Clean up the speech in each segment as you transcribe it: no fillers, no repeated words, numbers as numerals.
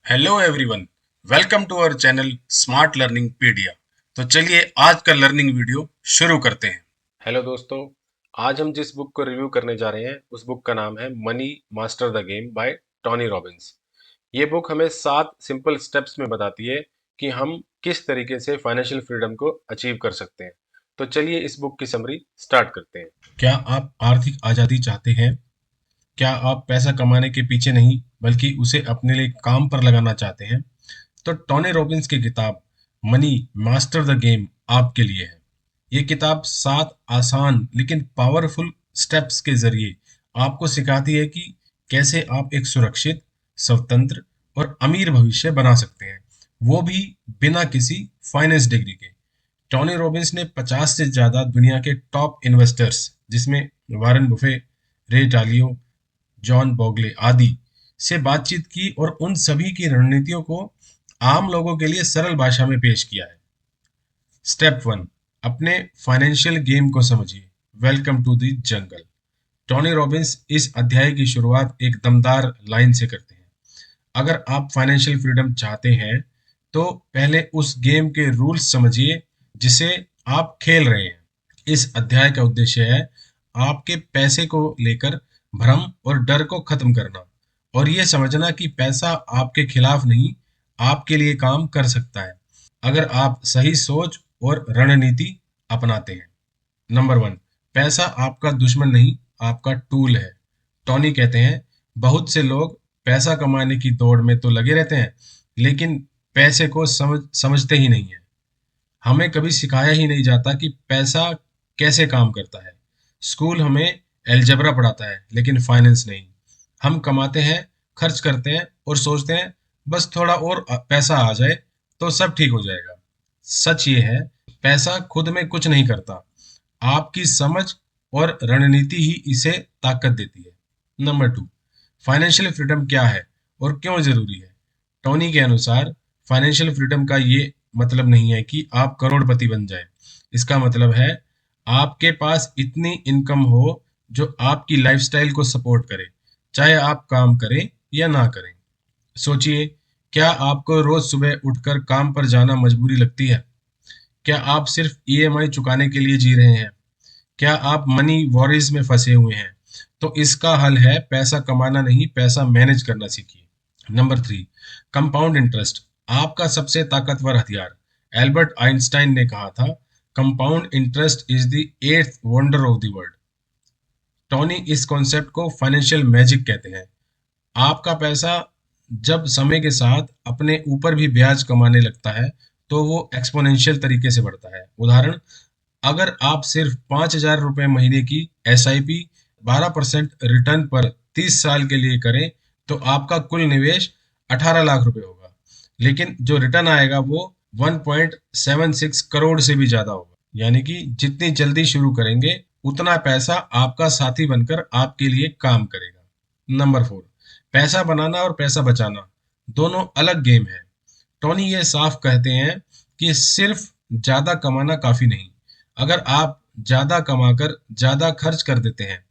Hello everyone, welcome to our channel smart learning pedia. तो चलिए आज का लर्निंग वीडियो शुरू करते हैं। हेलो दोस्तों। आज हम जिस बुक को रिव्यू करने जा रहे हैं उस बुक का नाम है money master the game by Tony Robbins. ये बुक हमें 7 सिंपल स्टेप्स में बताती है कि हम किस तरीके से फाइनेंशियल फ्रीडम को अचीव कर सकते हैं। तो चलिए इस बुक की समरी स्टार्ट करते हैं। क्या आप आर्थिक आजादी चाहते हैं? क्या आप पैसा कमाने के पीछे नहीं बल्कि उसे अपने लिए काम पर लगाना चाहते हैं? तो टोनी रॉबिन्स की किताब मनी मास्टर द गेम आपके लिए है। ये किताब 7 आसान लेकिन पावरफुल स्टेप्स के जरिए आपको सिखाती है कि कैसे आप एक सुरक्षित, स्वतंत्र और अमीर भविष्य बना सकते हैं, वो भी बिना किसी फाइनेंस डिग्री के। टोनी रॉबिन्स ने 50 से ज्यादा दुनिया के टॉप इन्वेस्टर्स, जिसमें वारेन बुफे, रे डालियो, जॉन बोगले आदि, से बातचीत की और उन सभी की रणनीतियों को आम लोगों के लिए सरल भाषा में पेश किया है। स्टेप 1, अपने फाइनेंशियल गेम को समझिए। Welcome to the jungle. Tony Robbins इस अध्याय की शुरुआत एक दमदार लाइन से करते हैं। अगर आप फाइनेंशियल फ्रीडम चाहते हैं तो पहले उस गेम के रूल्स समझिए जिसे आप खेल रहे हैं। इस अध्याय का उद्देश्य है आपके पैसे को लेकर भ्रम और डर को खत्म करना और ये समझना कि पैसा आपके खिलाफ नहीं, आपके लिए काम कर सकता है अगर आप सही सोच और रणनीति अपनाते हैं। नंबर 1, पैसा आपका दुश्मन नहीं, आपका टूल है। टॉनी कहते हैं बहुत से लोग पैसा कमाने की दौड़ में तो लगे रहते हैं लेकिन पैसे को समझते ही नहीं है। हमें कभी सिखाया ही नहीं जाता कि पैसा कैसे काम करता है। स्कूल हमें अलजेब्रा पढ़ाता है लेकिन फाइनेंस नहीं। हम कमाते हैं, खर्च करते हैं और सोचते हैं बस थोड़ा और पैसा आ जाए तो सब ठीक हो जाएगा। सच ये है, पैसा खुद में कुछ नहीं करता, आपकी समझ और रणनीति ही इसे ताकत देती है। नंबर 2, फाइनेंशियल फ्रीडम क्या है और क्यों जरूरी है? टोनी के अनुसार फाइनेंशियल फ्रीडम का ये मतलब नहीं है कि आप करोड़पति बन जाएं। इसका मतलब है आपके पास इतनी इनकम हो जो आपकी लाइफस्टाइल को सपोर्ट करे, चाहे आप काम करें या ना करें। सोचिए, क्या आपको रोज सुबह उठकर काम पर जाना मजबूरी लगती है? क्या आप सिर्फ ईएमआई चुकाने के लिए जी रहे हैं? क्या आप मनी वॉरीज में फंसे हुए हैं? तो इसका हल है पैसा कमाना नहीं, पैसा मैनेज करना सीखिए। नंबर 3, कंपाउंड इंटरेस्ट आपका सबसे ताकतवर हथियार। एल्बर्ट आइंस्टाइन ने कहा था, compound interest is the eighth wonder of the world. Tony इस कॉन्सेप्ट को फाइनेंशियल मैजिक कहते हैं। आपका पैसा जब समय के साथ अपने ऊपर भी ब्याज कमाने लगता है तो वो एक्सपोनेंशियल तरीके से बढ़ता है। उदाहरण, अगर आप सिर्फ 5,000 रुपए महीने की SIP 12% रिटर्न पर 30 साल के लिए करें तो आपका कुल निवेश 18 लाख रुपए होगा, लेकिन जो रिटर्न आएगा वो 1.76 करोड़ से भी ज्यादा होगा। यानी कि जितनी जल्दी शुरू करेंगे उतना पैसा आपका साथी बनकर आपके लिए काम करेगा। नंबर 4, पैसा बनाना और पैसा बचाना दोनों अलग गेम है। टोनी ये साफ कहते हैं कि सिर्फ ज्यादा कमाना काफी नहीं। अगर आप ज्यादा कमाकर ज्यादा खर्च कर देते हैं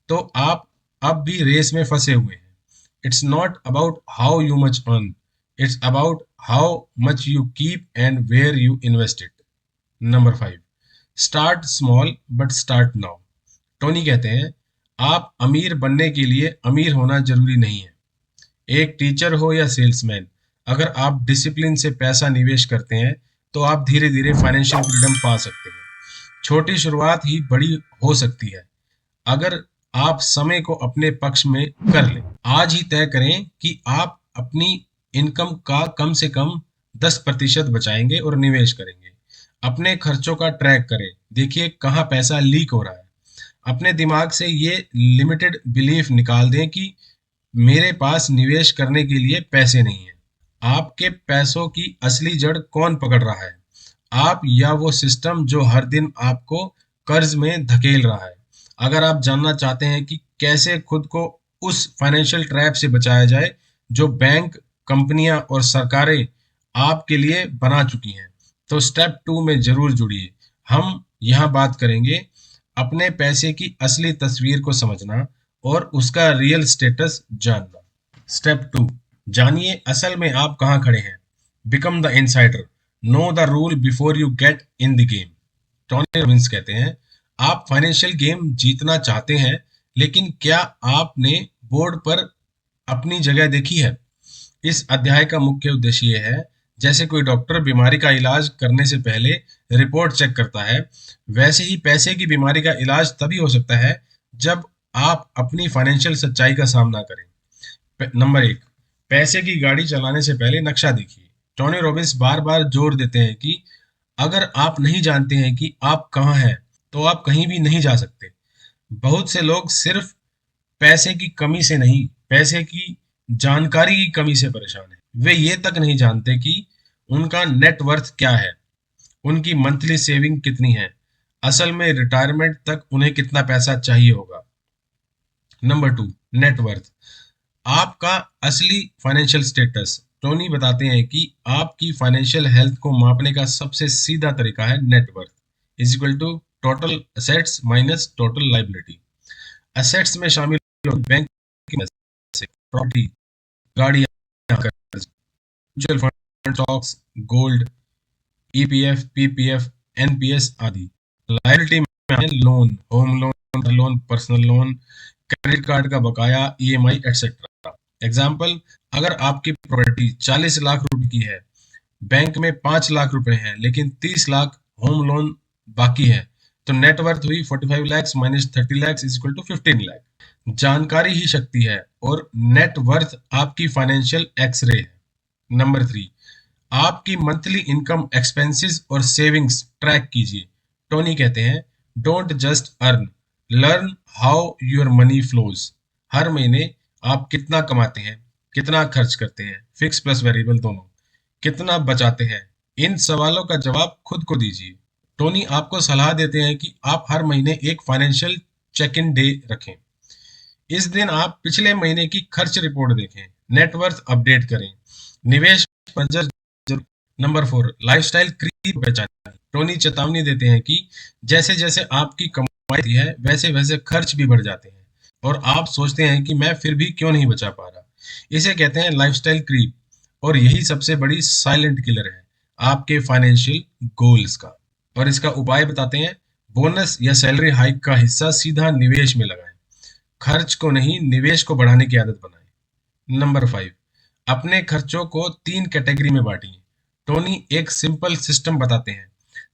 तो आप अब भी रेस में फंसे हुए हैं। It's not about how you much earn, it's about how much you keep and where you invest it. Number 5, start small but start now. Tony कहते हैं आप अमीर बनने के लिए अमीर होना जरूरी नहीं है। एक टीचर हो या सेल्समैन, अगर आप डिसिप्लिन से पैसा निवेश करते हैं तो आप धीरे धीरे फाइनेंशियल फ्रीडम पा सकते हैं। छोटी शुरुआत ही बड़ी हो सकती है अगर आप समय को अपने पक्ष में कर लें। आज ही तय करें कि आप अपनी इनकम का कम से कम 10% बचाएंगे और निवेश करेंगे। अपने खर्चों का ट्रैक करें, देखिए कहाँ पैसा लीक हो रहा है। अपने दिमाग से ये लिमिटेड बिलीफ निकाल दें कि मेरे पास निवेश करने के लिए पैसे नहीं है। आपके पैसों की असली जड़ कौन पकड़ रहा है, आप या वो सिस्टम जो हर दिन आपको कर्ज में धकेल रहा है? अगर आप जानना चाहते हैं कि कैसे खुद को उस फाइनेंशियल ट्रैप से बचाया जाए जो बैंक, कंपनियां और सरकारें आपके लिए बना चुकी हैं, तो स्टेप 2 में जरूर जुड़िए। हम यहाँ बात करेंगे अपने पैसे की असली तस्वीर को समझना और उसका रियल स्टेटस जानना। स्टेप 2, जानिए असल में आप कहाँ खड़े हैं। Become the insider, know the rule before you get in the game. Tony Robbins कहते हैं, आप फाइनेंशियल गेम जीतना चाहते हैं, लेकिन क्या आपने बोर्ड पर अपनी जगह देखी है? इस अध्याय का मुख्य उद्देश्य ये है, जैसे कोई डॉक्टर बीमारी का इलाज करने से पहले रिपोर्ट चेक करता है, वैसे ही पैसे की बीमारी का इलाज तभी हो सकता है जब आप अपनी फाइनेंशियल सच्चाई का सामना करें। नंबर एक, पैसे की गाड़ी चलाने से पहले नक्शा देखिए। टोनी रॉबिन्स बार बार जोर देते हैं कि अगर आप नहीं जानते हैं कि आप कहाँ हैं, तो आप कहीं भी नहीं जा सकते। बहुत से लोग सिर्फ पैसे की कमी से नहीं, पैसे की जानकारी की कमी से परेशान हैं। वे ये तक नहीं जानते कि उनका नेट वर्थ क्या है, उनकी मंथली सेविंग कितनी है, असल में रिटायरमेंट तक उन्हें कितना पैसा चाहिए होगा। नंबर टू, नेटवर्थ, आपका असली फाइनेंशियल स्टेटस। टोनी बताते हैं कि आपकी फाइनेंशियल हेल्थ को मापने का सबसे सीधा तरीका है net worth is equal to total assets minus total liability. Assets में शामिल बैंक की पैसे, प्रॉपर्टी, गाड़ियां, कर्ज, mutual fund, stocks, gold, EPF, PPF, NPS आदि। लायबिलिटी में loan, home loan, loan, personal loan, credit card का बकाया, ईएमआई एक्सेट्रा। एग्जाम्पल, अगर आपकी प्रॉपर्टी 40 लाख रुपए की है, बैंक में 5 लाख रुपए हैं, लेकिन 30 लाख होम लोन बाकी है, तो नेटवर्थ हुई 45 lakhs minus 30 lakhs is equal to 15 lakh. जानकारी ही शक्ति है और नेटवर्थ आपकी फाइनेंशियल एक्सरे है। नंबर थ्री, आपकी मंथली इनकम, एक्सपेंसेस और सेविंग्स ट्रैक कीजिए। टोनी कहते हैं, don't just earn, learn how your money flows. हर महीने आप कितना कमाते हैं, कितना खर्च करते हैं, फिक्स प्लस वेरिएबल दोनों, कितना बचाते हैं, इन सवालों का जवाब खुद को दीजिए। टोनी आपको सलाह देते हैं कि आप हर महीने एक फाइनेंशियल चेक इन डे रखें। इस दिन आप पिछले महीने की खर्च रिपोर्ट देखें, नेटवर्थ अपडेट करें, निवेश पर जरूर। नंबर फोर, लाइफस्टाइल क्रीप पहचानें। टोनी चेतावनी देते हैं कि जैसे जैसे आपकी कमाई बढ़ती है, वैसे वैसे खर्च भी बढ़ जाते हैं और आप सोचते हैं कि मैं फिर भी क्यों नहीं बचा पा रहा। इसे कहते हैं लाइफस्टाइल क्रीप, और यही सबसे बड़ी साइलेंट किलर है आपके फाइनेंशियल गोल्स का। और इसका उपाय बताते हैं, बोनस या सैलरी हाइक का हिस्सा सीधा निवेश में लगाएं, खर्च को नहीं निवेश को बढ़ाने की आदत बनाएं। नंबर फाइव, अपने खर्चों को 3 कैटेगरी में बांटिए। टोनी एक सिंपल सिस्टम बताते हैं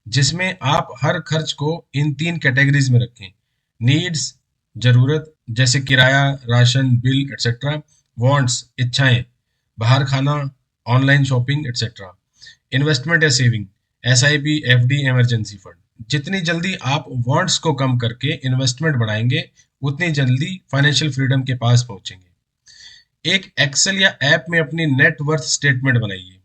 जिसमें आप हर खर्च को इन 3 कैटेगरीज में रखें। नीड्स, जरूरत, जैसे किराया, राशन, बिल एक्सेट्रा। वांट्स, इच्छाएं, बाहर खाना, ऑनलाइन शॉपिंग एक्सेट्रा। इन्वेस्टमेंट या saving, SIP, FD, emergency fund. जितनी जल्दी आप वांट्स को कम करके इन्वेस्टमेंट बढ़ाएंगे, उतनी जल्दी फाइनेंशियल फ्रीडम के पास पहुंचेंगे। एक एक्सेल या ऐप में अपनी नेट वर्थ स्टेटमेंट बनाइए।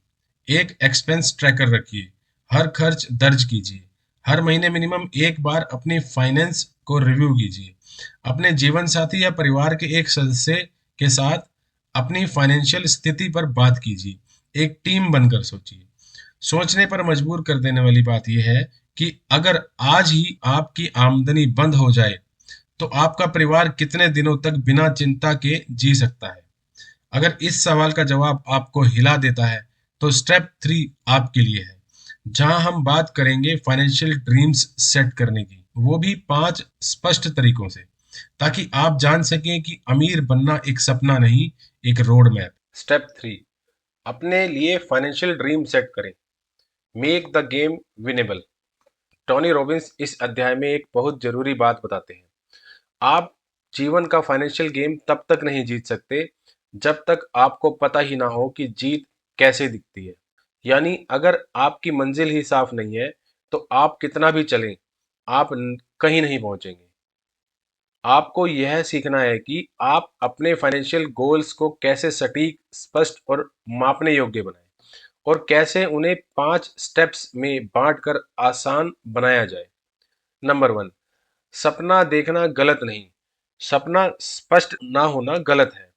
एक एक्सपेंस ट्रैकर रखिए, हर खर्च दर्ज कीजिए। हर महीने मिनिमम एक बार अपनी फाइनेंस को रिव्यू कीजिए। अपने जीवन साथी या परिवार के एक सदस्य के साथ अपनी फाइनेंशियल स्थिति पर बात कीजिए। एक टीम बनकर सोचिए। सोचने पर मजबूर कर देने वाली बात यह है कि अगर आज ही आपकी आमदनी बंद हो जाए, तो आपका परिवार कितने दिनों तक बिना चिंता के जी सकता है? अगर इस सवाल का जवाब आपको हिला देता है, तो स्टेप 3 आपके लिए है, जहां हम बात करेंगे फाइनेंशियल ड्रीम्स सेट करने की, वो भी 5 स्पष्ट तरीकों से, ताकि आप जान सकें कि अमीर बनना एक सपना नहीं, एक रोड मैप। स्टेप 3, अपने लिए फाइनेंशियल ड्रीम सेट करें। Make the game winnable. Tony Robbins इस अध्याय में एक बहुत जरूरी बात बताते हैं। आप जीवन का फाइनेंशियल गेम तब तक नहीं जीत सकते जब तक आपको पता ही ना हो कि जीत कैसे दिखती है। यानी अगर आपकी मंजिल ही साफ नहीं है, तो आप कितना भी चलें, आप कहीं नहीं पहुंचेंगे। आपको यह सीखना है कि आप अपने फाइनेंशियल गोल्स को कैसे सटीक, स्पष्ट और मापने योग्य बनाएं, और कैसे उन्हें 5 स्टेप्स में बांटकर आसान बनाया जाए। नंबर 1, सपना देखना गलत नहीं, सपना स्पष्ट ना होना गलत है।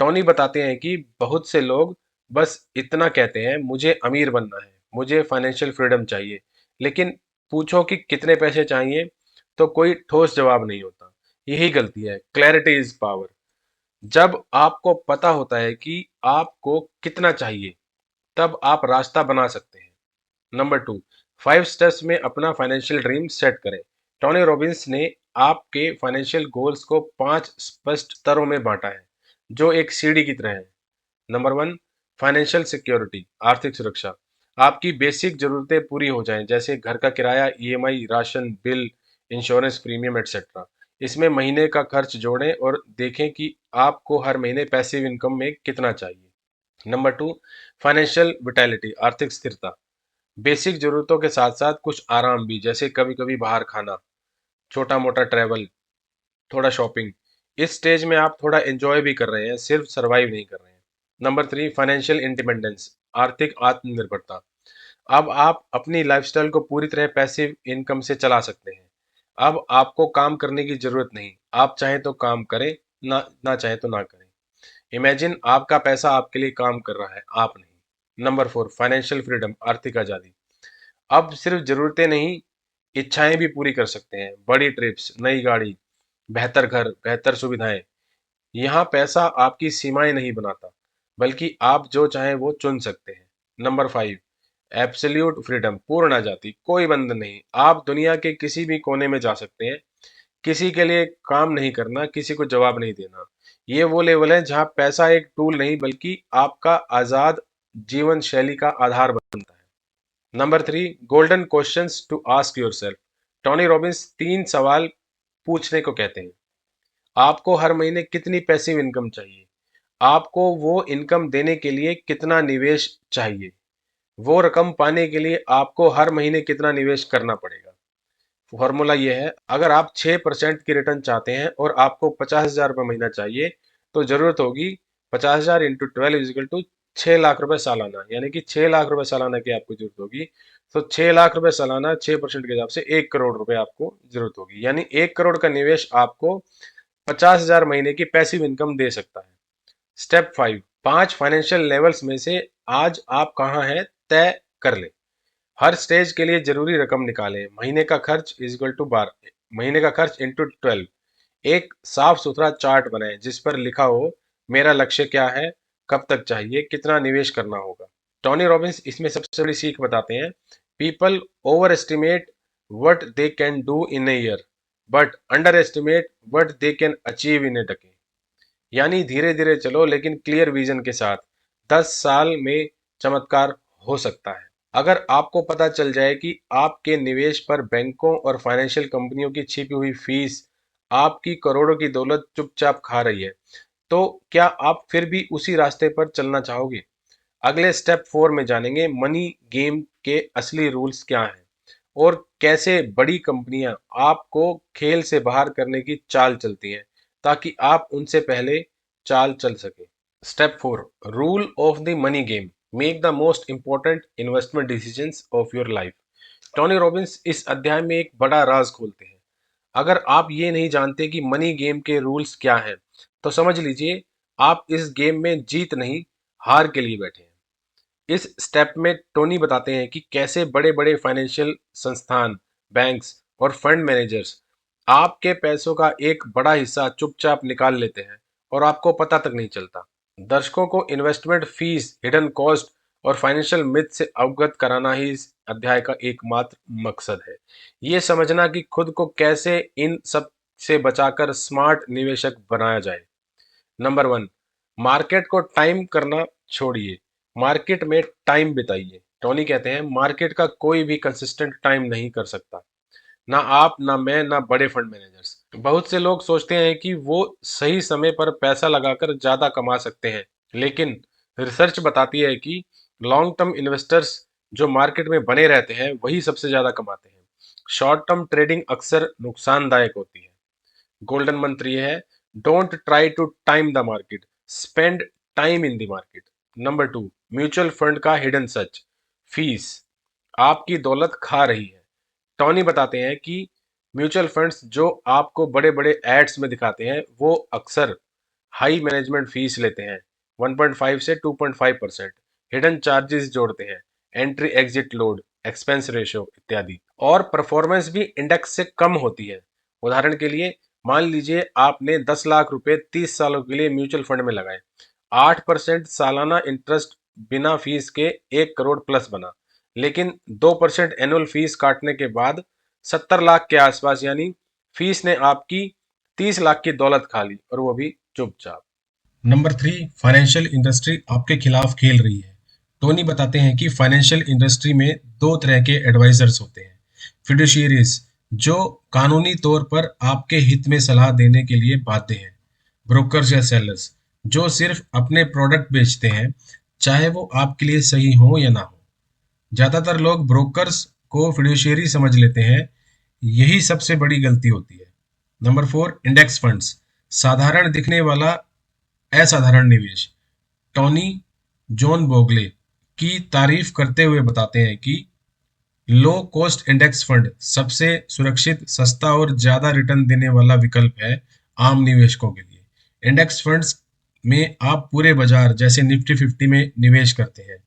टोनी बताते हैं कि बहुत से लोग बस इतना कहते हैं, मुझे अमीर बनना है, मुझे फाइनेंशियल फ्रीडम चाहिए, लेकिन पूछो कि कितने पैसे चाहिए, तो कोई ठोस जवाब नहीं होता। यही गलती है। Clarity is power. जब आपको पता होता है कि आपको कितना चाहिए, तब आप रास्ता बना सकते हैं। नंबर 2, 5 स्टेप्स में अपना फाइनेंशियल ड्रीम सेट करें। टोनी रॉबिन्स ने आपके फाइनेंशियल गोल्स को 5 स्पष्ट स्तरों में बांटा है, जो एक सीढ़ी की तरह है। नंबर 1, फाइनेंशियल सिक्योरिटी, आर्थिक सुरक्षा। आपकी बेसिक जरूरतें पूरी हो जाएं, जैसे घर का किराया, EMI, ration, bill, insurance premium etcetera. इसमें महीने का खर्च जोड़ें और देखें कि आपको हर महीने पैसिव इनकम में कितना चाहिए। नंबर 2, फाइनेंशियल विटेलिटी, आर्थिक स्थिरता। बेसिक जरूरतों के साथ साथ कुछ आराम भी, जैसे कभी कभी बाहर खाना, छोटा मोटा ट्रैवल, थोड़ा शॉपिंग। इस स्टेज में आप थोड़ा एंजॉय भी कर रहे हैं, सिर्फ सरवाइव नहीं कर रहे हैं। नंबर 3, फाइनेंशियल इंडिपेंडेंस, आर्थिक आत्मनिर्भरता। अब आप अपनी लाइफस्टाइल को पूरी तरह पैसिव इनकम से चला सकते हैं। अब आपको काम करने की जरूरत नहीं, आप चाहें तो काम करें, ना ना चाहें तो ना करें। इमेजिन आपका पैसा आपके लिए काम कर रहा है, आप नहीं। नंबर 4, फाइनेंशियल फ्रीडम, आर्थिक आजादी। अब सिर्फ जरूरतें नहीं, इच्छाएं भी पूरी कर सकते हैं। बड़ी ट्रिप्स, नई गाड़ी, बेहतर घर, बेहतर सुविधाएं। यहाँ पैसा आपकी सीमाएं नहीं बनाता, बल्कि आप जो चाहें वो चुन सकते हैं। नंबर 5, एब्सोल्यूट फ्रीडम, पूर्ण आजादी, कोई बंधन नहीं। आप दुनिया के किसी भी कोने में जा सकते हैं, किसी के लिए काम नहीं करना, किसी को जवाब नहीं देना। ये वो लेवल है जहाँ पैसा एक टूल नहीं, बल्कि आपका आजाद जीवन शैली का आधार बनता है। Number 3, golden questions to ask yourself. Tony Robbins 3 सवाल पूछने को कहते हैं। आपको हर महीने कितनी पैसिव इनकम चाहिए? आपको वो इनकम देने के लिए कितना निवेश चाहिए? वो रकम पाने के लिए आपको हर महीने कितना निवेश करना पड़ेगा? फॉर्मूला ये है, अगर आप 6% की रिटर्न चाहते हैं और आपको 50,000 रुपये महीना चाहिए, तो जरूरत होगी 50,000 इंटू 12 इजिकल टू 6 लाख रुपए सालाना, यानी कि 6 लाख रुपए सालाना की आपको जरूरत होगी। तो 6 लाख रुपए सालाना 6% के हिसाब से 1 करोड़ रुपए आपको जरूरत होगी, यानी 1 करोड़ का निवेश आपको 50,000 महीने की पैसिव इनकम दे सकता है। स्टेप 5, 5 फाइनेंशियल लेवल्स में से आज आप कहाँ हैं तय कर लें। हर स्टेज के लिए जरूरी रकम निकालें। महीने का खर्च इज इक्वल टू 12, महीने का खर्च इंटू 12। एक साफ सुथरा चार्ट बनाएं जिस पर लिखा हो मेरा लक्ष्य क्या है, कब तक चाहिए, कितना निवेश करना होगा। टोनी रॉबिन्स इसमें सबसे बड़ी सीख बताते हैं, people over estimate what they can do in a year, but under estimate what they can achieve in A decay. यानी धीरे धीरे चलो, लेकिन क्लियर विजन के साथ। 10 साल में चमत्कार हो सकता है। अगर आपको पता चल जाए कि आपके निवेश पर बैंकों और फाइनेंशियल कंपनियों की छिपी हुई फीस आपकी करोड़ों की दौलत चुपचाप खा रही है, तो क्या आप फिर भी उसी रास्ते पर चलना चाहोगे? अगले स्टेप 4 में जानेंगे मनी गेम के असली रूल्स क्या हैं और कैसे बड़ी कंपनियां आपको खेल से बाहर करने की चाल चलती हैं, ताकि आप उनसे पहले चाल चल सके। Step 4, rule of the money game, make the most important investment decisions of your life. Tony Robbins इस अध्याय में एक बड़ा राज खोलते हैं। अगर आप ये नहीं जानते कि मनी गेम के रूल्स क्या हैं, तो समझ लीजिए आप इस गेम में जीत नहीं, हार के लिए बैठे हैं। इस स्टेप में टोनी बताते हैं कि कैसे बड़े बड़े फाइनेंशियल संस्थान, बैंक्स और फंड मैनेजर्स आपके पैसों का एक बड़ा हिस्सा चुपचाप निकाल लेते हैं और आपको पता तक नहीं चलता। दर्शकों को इन्वेस्टमेंट फीस, हिडन कॉस्ट और फाइनेंशियल मिथ से अवगत कराना ही इस अध्याय का एकमात्र मकसद है। ये समझना कि खुद को कैसे इन सब से बचाकर स्मार्ट निवेशक बनाया जाए। नंबर 1, मार्केट को टाइम करना छोड़िए, मार्केट में टाइम बिताइए। टोनी कहते हैं मार्केट का कोई भी कंसिस्टेंट टाइम नहीं कर सकता, ना आप, ना मैं, ना बड़े फंड मैनेजर्स। बहुत से लोग सोचते हैं कि वो सही समय पर पैसा लगाकर ज्यादा कमा सकते हैं, लेकिन रिसर्च बताती है कि लॉन्ग टर्म इन्वेस्टर्स जो मार्केट में बने रहते हैं वही सबसे ज्यादा कमाते हैं। शॉर्ट टर्म ट्रेडिंग अक्सर नुकसानदायक होती है। गोल्डन मंत्र ये है, don't try to time the market, spend time in the market. Number 2, mutual fund का हिडन सच, फीस आपकी दौलत खा रही है। टॉनी बताते हैं कि म्यूचुअल फंड्स जो आपको बड़े बड़े एड्स में दिखाते हैं वो अक्सर हाई मैनेजमेंट फीस लेते हैं, 1.5 से 2.5%। हिडन चार्जेस जोड़ते हैं, entry exit load, expense ratio इत्यादि। और परफॉर्मेंस भी इंडेक्स से कम होती है। उदाहरण के लिए मान लीजिए आपने 10 लाख रुपए 30 सालों के लिए म्यूचुअल फंड में लगाए, 8% सालाना इंटरेस्ट बिना फीस के 1 करोड़ प्लस बना, लेकिन 2% एनुअल फीस काटने के बाद 70 लाख के आसपास, यानी फीस ने आपकी 30 लाख की दौलत खा ली, और वो भी चुपचाप। नंबर 3, फाइनेंशियल इंडस्ट्री आपके खिलाफ खेल रही है। टोनी बताते हैं कि फाइनेंशियल इंडस्ट्री में दो तरह के एडवाइजर्स होते हैं। फिडुशियरीज, जो कानूनी तौर पर आपके हित में सलाह देने के लिए बाध्य हैं। ब्रोकर्स या सेलर्स, जो सिर्फ अपने प्रोडक्ट बेचते हैं, चाहे वो आपके लिए सही हो या ना हो। ज्यादातर लोग ब्रोकर्स को फिड्यूशियरी समझ लेते हैं, यही सबसे बड़ी गलती होती है। नंबर 4, इंडेक्स फंड्स, साधारण दिखने वाला असाधारण निवेश। टॉनी जॉन बोगले की तारीफ करते हुए बताते हैं कि लो कॉस्ट इंडेक्स फंड सबसे सुरक्षित, सस्ता और ज्यादा रिटर्न देने वाला विकल्प है आम निवेशकों के लिए। इंडेक्स फंड्स में आप पूरे बाजार जैसे निफ्टी 50 में निवेश करते हैं।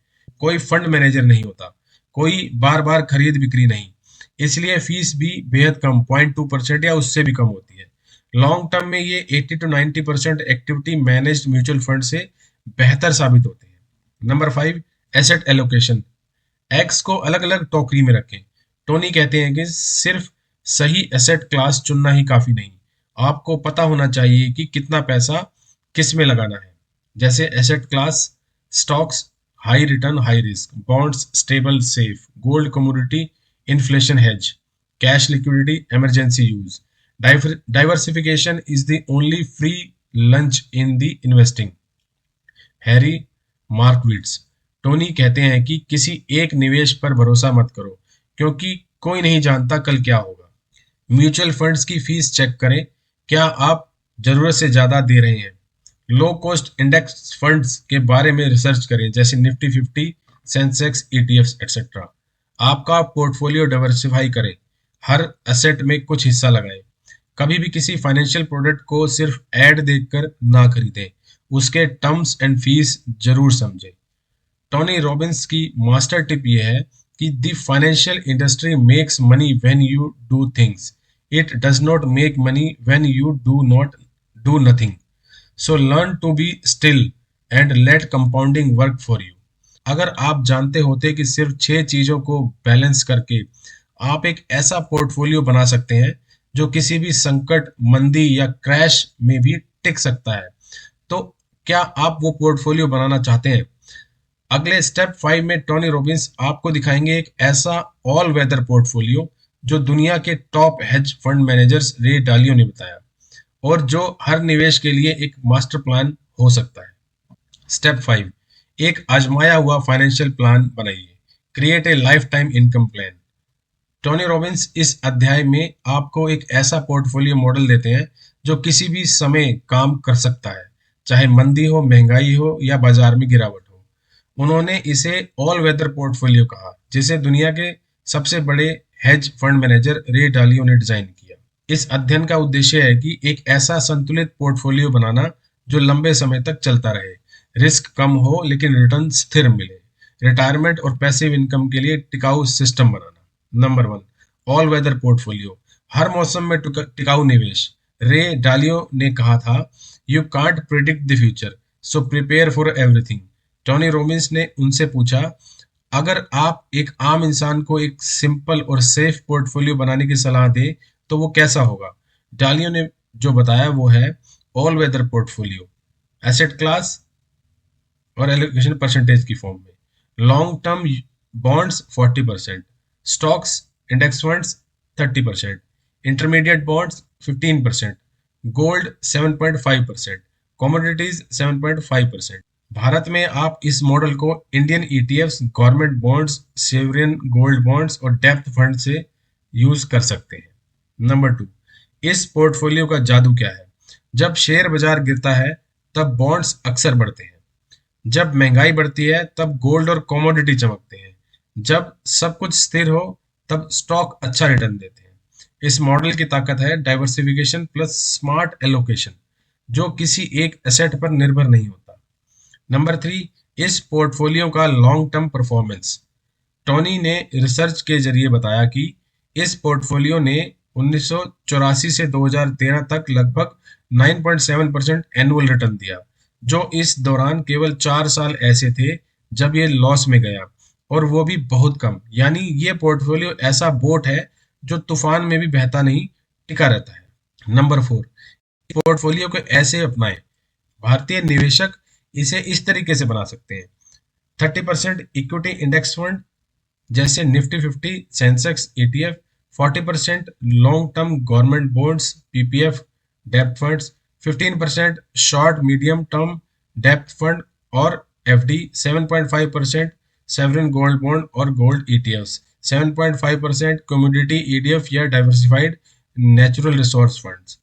कोई फंड मैनेजर नहीं होता, कोई बार बार खरीद बिक्री नहीं, इसलिए फीस भी बेहद कम, 0.2% या उससे भी कम होती है। लॉन्ग टर्म में ये 80 to 90% activity managed mutual fund से बेहतर साबित होते हैं। Number 5, asset allocation. एक्स को अलग अलग टोकरी में रखें। टोनी कहते हैं कि सिर्फ सही एसेट क्लास चुनना ही काफी नहीं, आपको पता होना चाहिए कि कितना पैसा किस में लगाना है। जैसे asset class, stocks high return high risk, bonds stable safe, gold commodity inflation hedge, cash liquidity emergency use. Diversification is the only free lunch in the investing. Harry Markowitz. Tony कहते हैं कि किसी एक निवेश पर भरोसा मत करो, क्योंकि कोई नहीं जानता कल क्या होगा। म्यूचुअल फंड्स की फीस चेक करें, क्या आप जरूरत से ज्यादा दे रहे हैं। लो कॉस्ट इंडेक्स फंड्स के बारे में रिसर्च करें, जैसे निफ्टी 50, सेंसेक्स, ईटीएफ्स एक्सेट्रा। आपका पोर्टफोलियो डाइवर्सिफाई करें, हर एसेट में कुछ हिस्सा लगाएं। कभी भी किसी फाइनेंशियल प्रोडक्ट को सिर्फ एड देखकर ना खरीदें, उसके टर्म्स एंड फीस जरूर समझें। टोनी रॉबिन्स की मास्टर टिप ये है कि the financial industry makes money when you do things, it does not make money when you do not do nothing. So learn to be still and let compounding work for you. अगर आप जानते होते कि सिर्फ 6 चीजों को balance करके आप एक ऐसा पोर्टफोलियो बना सकते हैं जो किसी भी संकट, मंदी या क्रैश में भी टिक सकता है, तो क्या आप वो पोर्टफोलियो बनाना चाहते हैं? अगले स्टेप 5 में टोनी रॉबिन्स आपको दिखाएंगे एक ऐसा ऑल वेदर पोर्टफोलियो जो दुनिया के टॉप हेज फंड मैनेजर्स रे डालियो ने बताया, और जो हर निवेश के लिए एक मास्टर प्लान हो सकता है। स्टेप 5, एक आजमाया हुआ फाइनेंशियल प्लान बनाइए। Create a life time income plan. Tony Robbins इस अध्याय में आपको एक ऐसा पोर्टफोलियो मॉडल देते हैं जो किसी भी समय काम कर सकता है, चाहे मंदी हो, महंगाई हो या बाजार में गिरावट हो। उन्होंने इसे ऑल वेदर पोर्टफोलियो कहा, जिसे दुनिया के सबसे बड़े हेज फंड मैनेजर रे डालियो ने डिजाइन किया। इस अध्ययन का उद्देश्य है कि एक ऐसा संतुलित पोर्टफोलियो बनाना जो लंबे समय तक चलता रहे, रिस्क कम हो लेकिन रिटर्न स्थिर मिले, रिटायरमेंट और पैसिव इनकम के लिए टिकाऊ सिस्टम बनाना। नंबर 1, ऑल वेदर पोर्टफोलियो, हर मौसम में टिकाऊ निवेश। रे डालियो ने कहा था, you can't predict the future, so prepare for everything. Tony Robbins ने उनसे पूछा, अगर आप एक आम इंसान को एक सिंपल और सेफ पोर्टफोलियो बनाने की सलाह दें तो वो कैसा होगा? डालियो ने जो बताया वो है all weather portfolio, asset class और एलोकेशन परसेंटेज की फॉर्म में। Long term bonds 40%, stocks index funds 30%, intermediate bonds 15%, gold 7.5%, commodities 7.5%। भारत में आप इस मॉडल को Indian ETFs, government bonds, sovereign gold bonds और डेप्थ फंड से यूज कर सकते हैं। नंबर 2, इस पोर्टफोलियो का जादू क्या है? जब शेयर बाजार गिरता है तब बॉन्ड्स अक्सर बढ़ते हैं, जब महंगाई बढ़ती है तब गोल्ड और कमोडिटी चमकते हैं, जब सब कुछ स्थिर हो तब स्टॉक अच्छा रिटर्न देते हैं। इस मॉडल की ताकत है डाइवर्सिफिकेशन प्लस स्मार्ट एलोकेशन, जो किसी एक एसेट पर निर्भर नहीं होता। नंबर 3, इस पोर्टफोलियो का लॉन्ग टर्म परफॉर्मेंस। टोनी ने रिसर्च के जरिए बताया कि इस पोर्टफोलियो ने 1984 से 2013 तक लगभग 9.7% एनुअल रिटर्न दिया, जो इस दौरान केवल 4 साल ऐसे थे जब ये लॉस में गया, और वो भी बहुत कम। यानी ये पोर्टफोलियो ऐसा बोट है जो तूफान में भी बहता नहीं, टिका रहता है। नंबर 4, पोर्टफोलियो को ऐसे अपनाएं। भारतीय निवेशक इसे इस तरीके से बना सकते हैं: 30% इक्विटी इंडेक्स फंड जैसे Nifty 50, Sensex ETF, 40% long term government bonds PPF, डेप्ट फंड्स, 15% शॉर्ट मीडियम टर्म डेप्ट फंड और एफडी, 7.5% सेवरेन गोल्ड बॉन्ड और गोल्ड ईटीएफ्स, 7.5% कम्युनिटी ईडीएफ या डाइवर्सिफाइड नेचुरल रिसोर्स फंड्स।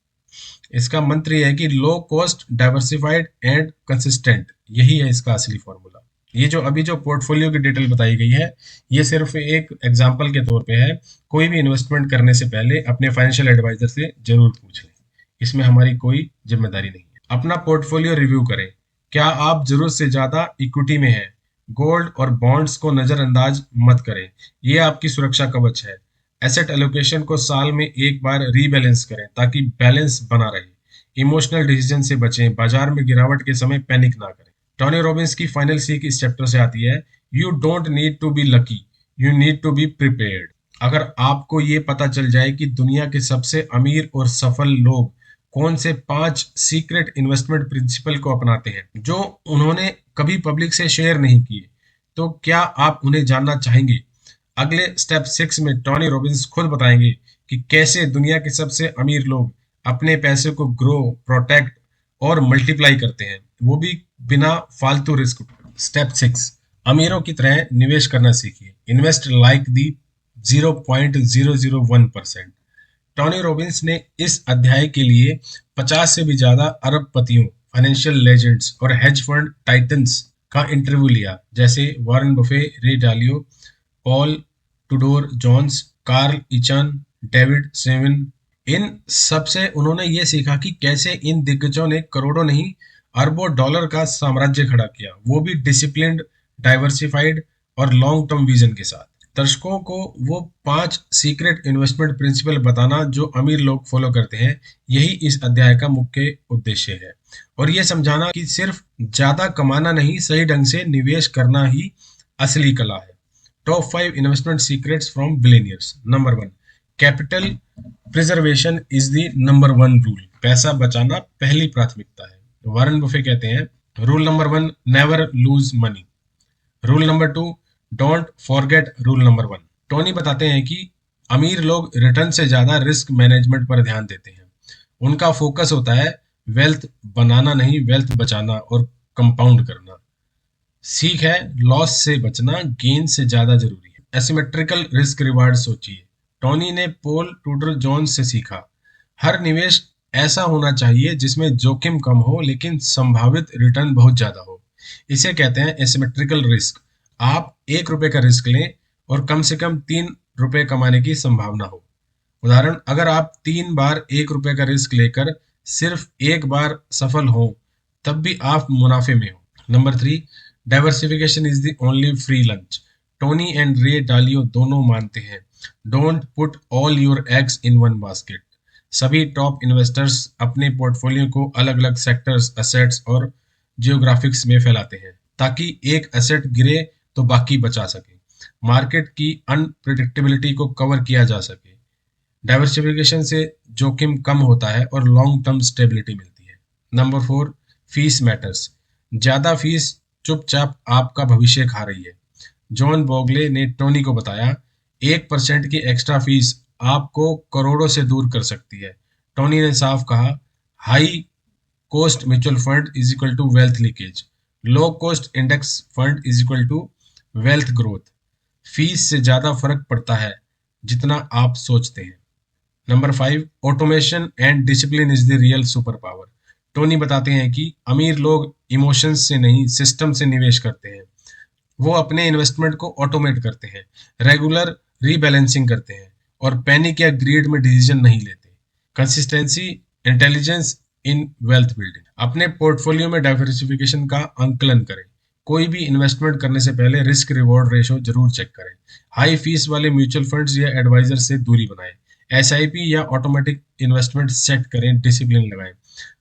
इसका मंत्र ये है कि low cost, diversified and consistent. यही है इसका असली फॉर्मूला। ये जो अभी जो पोर्टफोलियो की डिटेल बताई गई है, ये सिर्फ एक एग्जांपल के तौर पे है। कोई भी इन्वेस्टमेंट करने से पहले अपने फाइनेंशियल एडवाइजर से जरूर पूछ लें। इसमें हमारी कोई जिम्मेदारी नहीं है। अपना पोर्टफोलियो रिव्यू करें। क्या आप जरूरत से ज्यादा इक्विटी में हैं? गोल्ड और बॉन्ड्स को नजरअंदाज मत करें, ये आपकी सुरक्षा कवच है। एसेट एलोकेशन को साल में एक बार रीबैलेंस करें ताकि बैलेंस बना रहे। इमोशनल डिसीजन से बचें, बाजार में गिरावट के समय पैनिक ना करें। टोनी रॉबिन्स की फाइनल सीख इस चैप्टर से आती है: you don't need to be lucky, you need to be prepared. अगर आपको ये पता चल जाए कि दुनिया के सबसे अमीर और सफल लोग कौन से 5 सीक्रेट इन्वेस्टमेंट प्रिंसिपल को अपनाते हैं जो उन्होंने कभी पब्लिक से शेयर नहीं किए, तो क्या आप उन्हें जानना चाहेंगे? अगले स्टेप 6 में टोनी रॉबिन्स खुद बताएंगे कि कैसे दुनिया के सबसे अमीर लोग अपने पैसे को ग्रो, प्रोटेक्ट और मल्टीप्लाई करते हैं, वो भी बिना फालतू रिस्क। स्टेप 6, अमीरों की तरह निवेश करना सीखिए। Invest like the 0.001%। Tony Robbins ने इस अध्याय के लिए 50 से भी ज्यादा अरबपतियों, फाइनेंशियल लेजेंड्स और हेज फंड टाइटन्स का इंटरव्यू लिया, जैसे Warren Buffett, Ray Dalio, Paul Tudor Jones, Carl Icahn, David सेविन। इन सबसे उन्होंने ये सीखा कि कैसे इन दिग्गजों ने करोड़ों नहीं, अरबों डॉलर का साम्राज्य खड़ा किया, वो भी डिसिप्लिन्ड, डाइवर्सिफाइड और लॉन्ग टर्म विजन के साथ। दर्शकों को वो 5 सीक्रेट इन्वेस्टमेंट प्रिंसिपल बताना जो अमीर लोग फॉलो करते हैं, यही इस अध्याय का मुख्य उद्देश्य है। और ये समझाना कि सिर्फ ज्यादा कमाना नहीं, सही ढंग से निवेश करना ही असली कला है। Top 5 investment secrets from billionaires. Number 1, capital preservation is the number 1 rule. पैसा बचाना पहली प्राथमिकता है। वॉरेन बफे कहते हैं, rule number 1, never lose money. Rule number 2, don't forget rule number 1। Tony बताते हैं कि अमीर लोग रिटर्न से ज्यादा रिस्क मैनेजमेंट पर ध्यान देते हैं। उनका फोकस होता है वेल्थ बनाना नहीं, वेल्थ बचाना और कंपाउंड करना। सीख है लॉस से बचना गेन से ज्यादा जरूरी है। एसिमेट्रिकल रिस्क रिवार्ड सोचिए। टोनी ने पॉल टूडर जोन्स से सीखा, हर निवेश ऐसा होना चाहिए जिसमें जोखिम कम हो लेकिन संभावित रिटर्न बहुत ज्यादा हो। इसे कहते हैं एसिमेट्रिकल रिस्क। आप ₹1 का रिस्क लें और कम से कम ₹3 कमाने की संभावना हो। उदाहरण, अगर आप 3 बार ₹1 का रिस्क लेकर सिर्फ एक बार सफल हो, तब भी आप मुनाफे में हो। Number 3, diversification is the only free lunch. Tony and रे डालियो दोनों मानते हैं, don't put all your eggs in one basket. सभी टॉप इन्वेस्टर्स अपने पोर्टफोलियो को अलग अलग सेक्टर्स, एसेट्स और जियोग्राफिक्स में फैलाते हैं ताकि एक एसेट गिरे तो बाकी बचा सके, मार्केट की अनप्रिडिक्टेबिलिटी को कवर किया जा सके। डाइवर्सिफिकेशन से जोखिम कम होता है और लॉन्ग टर्म स्टेबिलिटी मिलती है। Number 4, fees matters. ज्यादा फीस चुपचाप आपका भविष्य खा रही है। जॉन बोगले ने टोनी को बताया, 1% की एक्स्ट्रा फीस आपको करोड़ों से दूर कर सकती है। टोनी ने साफ कहा, high cost mutual fund is equal to wealth leakage, low cost index fund is equal to wealth growth. Fees से ज्यादा फर्क पड़ता है जितना आप सोचते हैं। Number 5, automation and discipline is the real super power. Tony बताते हैं कि अमीर लोग इमोशंस से नहीं, सिस्टम से निवेश करते हैं। वो अपने इन्वेस्टमेंट को ऑटोमेट करते हैं, रेगुलर रीबैलेंसिंग करते हैं और पैनिक या ग्रीड में डिसीजन नहीं लेते। Consistency, intelligence in wealth building. अपने पोर्टफोलियो में डाइवर्सिफिकेशन का आंकलन करें। कोई भी इन्वेस्टमेंट करने से पहले रिस्क रिवॉर्ड रेशो जरूर चेक करें। हाई फीस वाले म्यूचुअल फंड्स या एडवाइजर से दूरी बनाएं। एसआईपी या ऑटोमेटिक इन्वेस्टमेंट सेट करें, डिसिप्लिन लगाएं।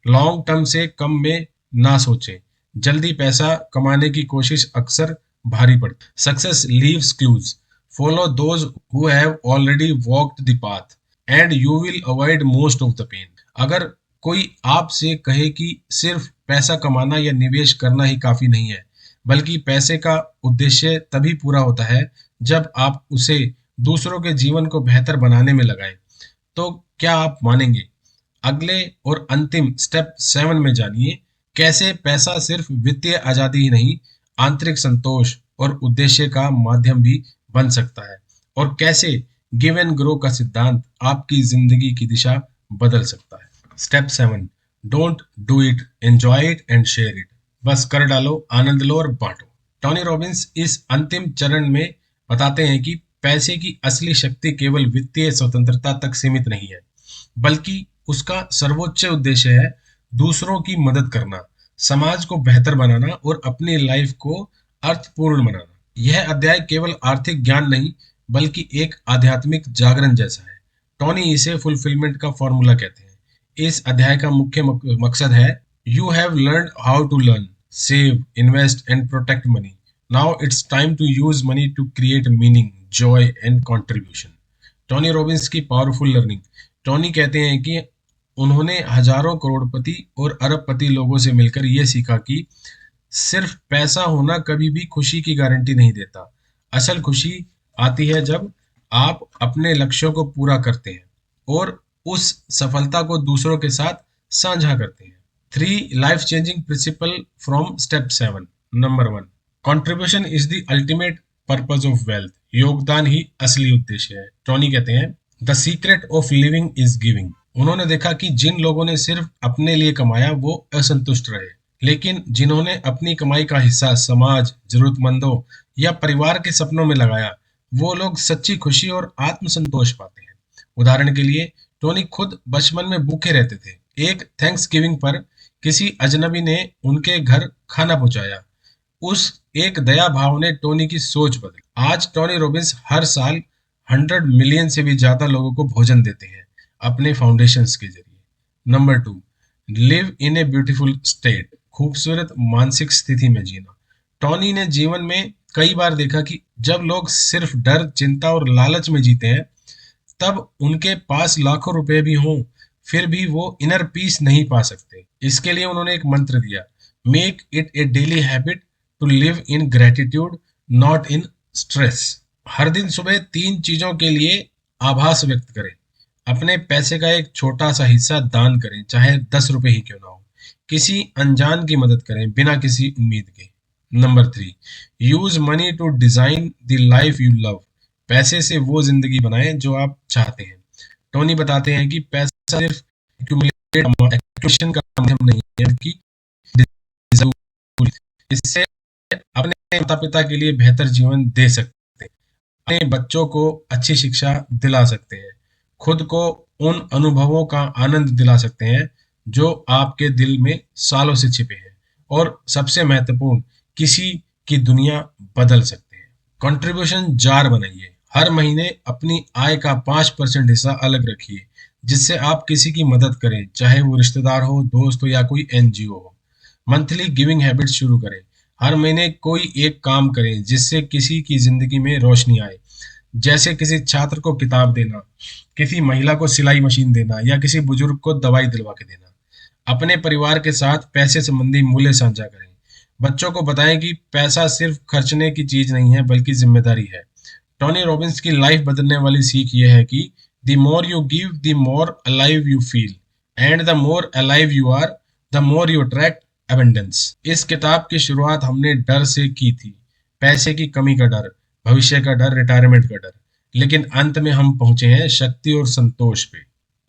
लॉन्ग टर्म से कम में ना सोचें। जल्दी पैसा कमाने की कोशिश अक्सर भारी पड़ती। Success leaves clues, follow those who have already walked the path and you will avoid most of the pain. अगर कोई आपसे कहे कि सिर्फ पैसा कमाना या निवेश करना ही काफी नहीं है, बल्कि पैसे का उद्देश्य तभी पूरा होता है जब आप उसे दूसरों के जीवन को बेहतर बनाने में लगाएं, तो क्या आप मानेंगे? अगले और अंतिम स्टेप 7 में जानिए कैसे पैसा सिर्फ वित्तीय आजादी ही नहीं, आंतरिक संतोष और उद्देश्य का माध्यम भी बन सकता है, और कैसे गिव एंड ग्रो का सिद्धांत आपकी जिंदगी की दिशा बदल सकता है। Step 7, don't do it, enjoy it and share it. बस कर डालो, आनंद लो और बांटो। टोनी रॉबिन्स इस अंतिम चरण में बताते हैं कि पैसे की असली शक्ति केवल वित्तीय स्वतंत्रता तक सीमित नहीं है, बल्कि उसका सर्वोच्च उद्देश्य है दूसरों की मदद करना, समाज को बेहतर बनाना और अपनी लाइफ को अर्थपूर्ण बनाना। यह अध्याय केवल आर्थिक ज्ञान नहीं, बल्कि एक आध्यात्मिक जागरण जैसा है। टोनी इसे फुलफिलमेंट का फॉर्मूला कहते हैं। इस अध्याय का मुख्य मकसद है, you have learn how to learn, save, invest and protect money. Now it's time to use money to create meaning, joy and contribution. Tony Robbins की पावरफुल लर्निंग। टोनी कहते हैं कि उन्होंने हजारों करोड़पति और अरबपति लोगों से मिलकर ये सीखा कि सिर्फ पैसा होना कभी भी खुशी की गारंटी नहीं देता। असल खुशी आती है जब आप अपने लक्ष्यों को पूरा करते हैं और उस सफलता को दूसरों के साथ साझा करते हैं। 3 life changing principle from step 7। Number 1, contribution is the ultimate purpose of wealth. योगदान ही असली उद्देश्य है। टोनी कहते हैं, the secret of living is giving. उन्होंने देखा कि जिन लोगों ने सिर्फ अपने लिए कमाया वो असंतुष्ट रहे, लेकिन जिन्होंने अपनी कमाई का हिस्सा समाज, जरूरतमंदों या परिवार के सपनों में लगाया, वो लोग सच्ची खुशी और आत्मसंतोष पाते हैं। उदाहरण के लिए, टोनी खुद बचपन में भूखे रहते थे। एक थैंक्स गिविंग पर किसी अजनबी ने उनके घर खाना पहुंचाया। उस एक दया भाव ने टोनी की सोच बदली। आज टोनी रॉबिन्स हर साल 100 मिलियन से भी ज्यादा लोगों को भोजन देते हैं अपने फाउंडेशंस के जरिए। Number 2, live in a beautiful state. खूबसूरत मानसिक स्थिति में जीना। टोनी ने जीवन में कई बार देखा कि जब लोग सिर्फ डर, चिंता और लालच में जीते हैं, तब उनके पास लाखों रुपए भी हों, फिर भी वो इनर पीस नहीं पा सकते। इसके लिए उन्होंने एक मंत्र दिया, make it a daily habit to live in gratitude, not in stress. हर दिन सुबह 3 चीजों के लिए आभास व्यक्त करें। अपने पैसे का एक छोटा सा हिस्सा दान करें, चाहे 10 रुपए ही क्यों ना हो। किसी अनजान की मदद करें बिना किसी उम्मीद के। Number 3, use money to design the life you love. पैसे से वो जिंदगी बनाएं जो आप चाहते हैं। टोनी बताते हैं कि पैसा सिर्फ एक्यूमुलेशन का माध्यम नहीं है, बल्कि इससे अपने माता पिता के लिए बेहतर जीवन दे सकते हैं, अपने बच्चों को अच्छी शिक्षा दिला सकते हैं, खुद को उन अनुभवों का आनंद दिला सकते हैं जो आपके दिल में सालों से छिपे हैं, और सबसे महत्वपूर्ण, किसी की दुनिया बदल सकते हैं। कंट्रीब्यूशन जार बनाइए। हर महीने अपनी आय का 5% हिस्सा अलग रखिए, जिससे आप किसी की मदद करें, चाहे वो रिश्तेदार हो, दोस्त हो या कोई एनजीओ हो। मंथली गिविंग हैबिट शुरू करें। हर महीने कोई एक काम करें जिससे किसी की जिंदगी में रोशनी आए, जैसे किसी छात्र को किताब देना, किसी महिला को सिलाई मशीन देना या किसी बुजुर्ग को दवाई दिलवा के देना। अपने परिवार के साथ पैसे संबंधी मूल्य साझा करें। बच्चों को बताएं कि पैसा सिर्फ खर्चने की चीज नहीं है, बल्कि जिम्मेदारी है। टोनी रॉबिन्स की लाइफ बदलने वाली सीख यह है कि the more you give, the more alive you feel, and the more alive you are, the more you attract abundance. इस किताब की शुरुआत हमने डर से की थी, पैसे की कमी का डर, भविष्य का डर, रिटायरमेंट का डर, लेकिन अंत में हम पहुंचे हैं शक्ति और संतोष पे।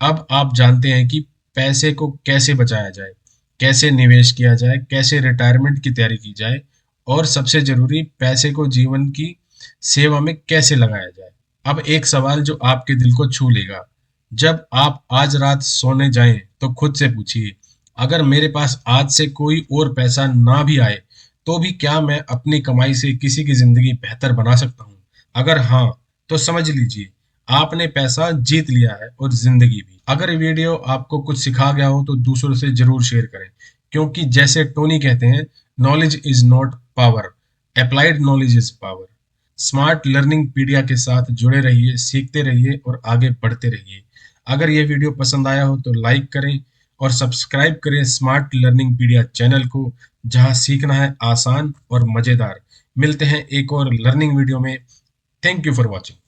अब आप जानते हैं कि पैसे को कैसे बचाया जाए, कैसे निवेश किया जाए, कैसे रिटायरमेंट की तैयारी की जाए, और सबसे जरूरी, पैसे को जीवन की सेवा में कैसे लगाया जाए। अब एक सवाल जो आपके दिल को छू लेगा, जब आप आज रात सोने जाएं तो खुद से पूछिए, अगर मेरे पास आज से कोई और पैसा ना भी आए, तो भी क्या मैं अपनी कमाई से किसी की जिंदगी बेहतर बना सकता हूँ? अगर हाँ, तो समझ लीजिए आपने पैसा जीत लिया है, और जिंदगी भी। अगर ये वीडियो आपको कुछ सिखा गया हो तो दूसरों से जरूर शेयर करें, क्योंकि जैसे टोनी कहते हैं, knowledge is not power, applied knowledge is power. Smart learning pedia के साथ जुड़े रहिए, सीखते रहिए और आगे बढ़ते रहिए। अगर ये वीडियो पसंद आया हो तो लाइक करें और सब्सक्राइब करें स्मार्ट लर्निंग पीडिया चैनल को, जहां सीखना है आसान और मजेदार। मिलते हैं एक और लर्निंग वीडियो में। Thank you for watching.